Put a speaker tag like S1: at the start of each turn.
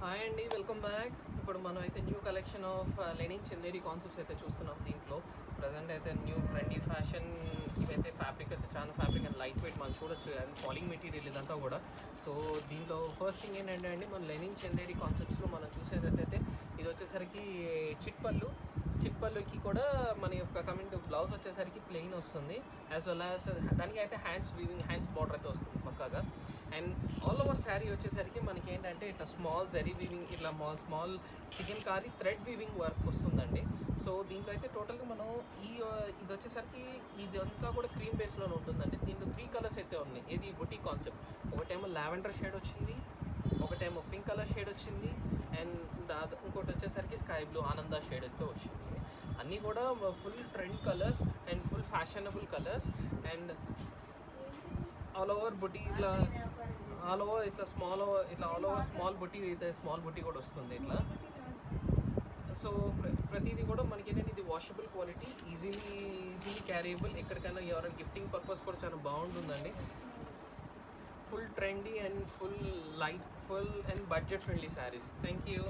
S1: Hi అండి, welcome back. ఇప్పుడు మనం అయితే new collection of linen Chanderi concepts అయితే చూస్తున్నాం. దీంట్లో ప్రజెంట్ అయితే న్యూ ట్రెండీ ఫ్యాషన్ ఇవైతే ఫ్యాబ్రిక్ అయితే చాలా ఫ్యాబ్రిక్ అండ్ లైట్ వెయిట్ మనం చూడొచ్చు, అండ్ ఫాలింగ్ మెటీరియల్ ఇదంతా కూడా. సో దీంట్లో ఫస్ట్ థింగ్ ఏంటంటే అండి, మన లెనిన్ చందేరి కాన్సెప్ట్స్లో మనం చూసేటట్టయితే ఇది వచ్చేసరికి చిట్పల్లుకి కూడా మన యొక్క కమింగ్ టు బ్లౌజ్ వచ్చేసరికి ప్లెయిన్ వస్తుంది, యాజ్ వెల్ యాజ్ దానికి అయితే హ్యాండ్స్ బార్డర్ అయితే వస్తుంది పక్కాగా. అండ్ ఆల్ ఓవర్ శారీ వచ్చేసరికి మనకి ఏంటంటే ఇట్లా స్మాల్ జరీ వీవింగ్, ఇట్లా small chikankari thread weaving work వస్తుందండి. సో దీంట్లో అయితే టోటల్గా మనం ఇది వచ్చేసరికి ఇదంతా కూడా క్రీమ్ బేస్లోనే ఉంటుందండి. దీంట్లో 3 కలర్స్ అయితే ఉన్నాయి. ఇది బుటీ కాన్సెప్ట్. ఒకటేమో లావెండర్ షేడ్ వచ్చింది, ఒకటేమో పింక్ కలర్ షేడ్ వచ్చింది, అండ్ ఇంకోటి వచ్చేసరికి స్కై బ్లూ ఆనంద షేడ్ అయితే వచ్చింది. అన్నీ కూడా full trend colours and full fashionable colours. And all over బుటీ ఇట్లా ఆల్ ఓవర్ స్మాల్ బుటీ అయితే స్మాల్ బుటీ కూడా వస్తుంది ఇట్లా. సో ప్రతిదీ కూడా మనకి ఏంటంటే ఇది వాషబుల్ క్వాలిటీ, ఈజీలీ క్యారియబుల్. ఎక్కడికైనా ఎవరైనా గిఫ్టింగ్ పర్పస్ కూడా చాలా బాగుంటుందండి. Full trendy and full and budget friendly saris. Thank you.